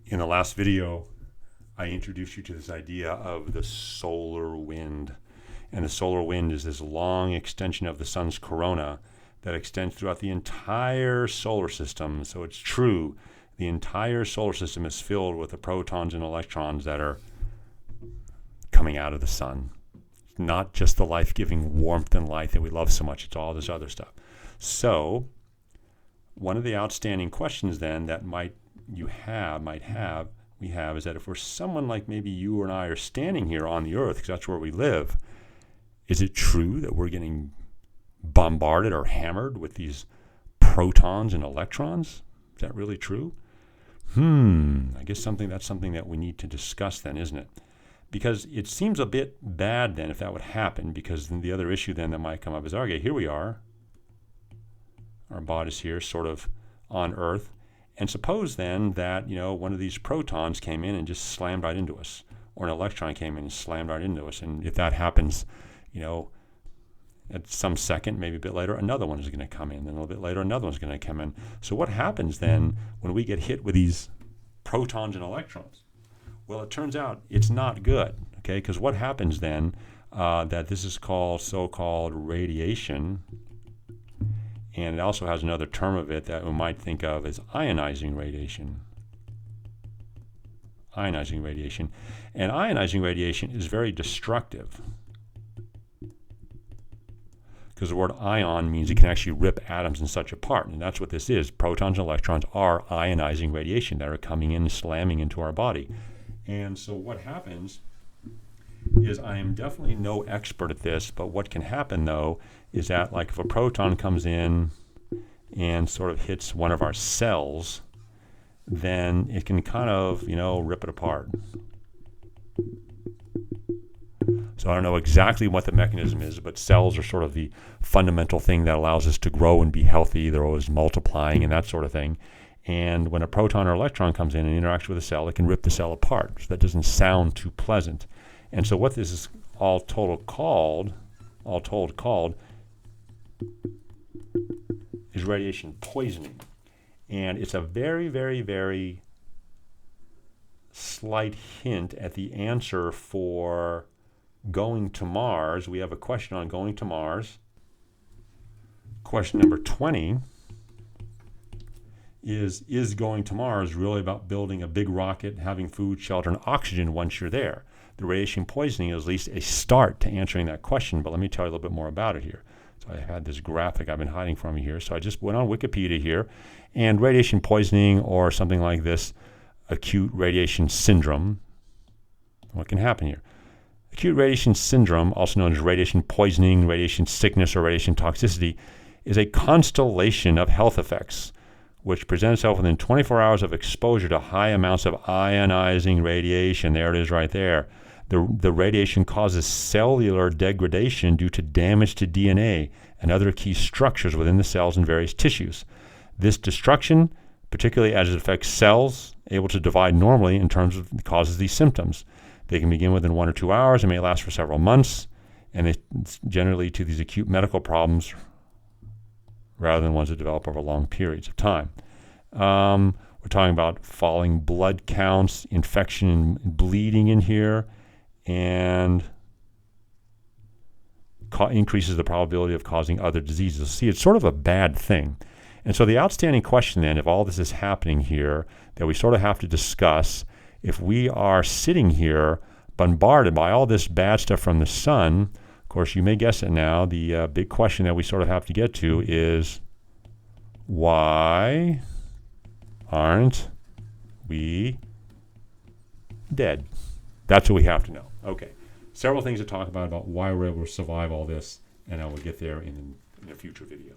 In the last video, I introduced you to this idea of the solar wind. And the solar wind is this long extension of the sun's corona that extends throughout the entire solar system. So it's true, the entire solar system is filled with the protons and electrons that are coming out of the sun. It's not just the life-giving warmth and light that we love so much, it's all this other stuff. So one of the outstanding questions then that we have is that if we're someone like maybe you and I are standing here on the earth, because that's where we live, is it true that we're getting bombarded or hammered with these protons and electrons? Is that really true? I guess that's something that we need to discuss then, isn't it? Because it seems a bit bad then if that would happen, because then the other issue then that might come up is, okay, here we are. Our body's here sort of on Earth. And suppose then that, one of these protons came in and just slammed right into us, or an electron came in and slammed right into us. And if that happens, at some second, maybe a bit later, another one is going to come in. Then a little bit later, another one's going to come in. So what happens then when we get hit with these protons and electrons? Well, it turns out it's not good, okay? Because what happens then, that this is called so-called radiation, and it also has another term of it that we might think of as ionizing radiation. Ionizing radiation. And ionizing radiation is very destructive, because the word ion means it can actually rip atoms and such apart. And that's what this is. Protons and electrons are ionizing radiation that are coming in and slamming into our body. And so what happens is, I am definitely no expert at this, but what can happen though is that, like, if a proton comes in and sort of hits one of our cells, then it can kind of, rip it apart. So I don't know exactly what the mechanism is, but cells are sort of the fundamental thing that allows us to grow and be healthy. They're always multiplying and that sort of thing. And when a proton or electron comes in and interacts with a cell, it can rip the cell apart. So that doesn't sound too pleasant. And so what this is all told called is radiation poisoning. And it's a very, very, very slight hint at the answer for going to Mars. We have a question on going to Mars. Question number 20 is going to Mars really about building a big rocket, having food, shelter, and oxygen once you're there? The radiation poisoning is at least a start to answering that question, but let me tell you a little bit more about it here. So I had this graphic I've been hiding from you here. So I just went on Wikipedia here, and radiation poisoning, or something like this, acute radiation syndrome, what can happen here? Acute radiation syndrome, also known as radiation poisoning, radiation sickness, or radiation toxicity, is a constellation of health effects which present itself within 24 hours of exposure to high amounts of ionizing radiation. There it is right there. The radiation causes cellular degradation due to damage to DNA and other key structures within the cells and various tissues. This destruction, particularly as it affects cells able to divide normally, in terms of causes these symptoms. They can begin within 1 or 2 hours and may last for several months, and it's generally lead to these acute medical problems rather than ones that develop over long periods of time. We're talking about falling blood counts, infection and bleeding in here, and increases the probability of causing other diseases. See, it's sort of a bad thing. And so the outstanding question then, if all this is happening here, that we sort of have to discuss, if we are sitting here bombarded by all this bad stuff from the sun, of course, you may guess it now, the big question that we sort of have to get to is, why aren't we dead? That's what we have to know. Okay, several things to talk about why we're able to survive all this, and I will get there in a future video.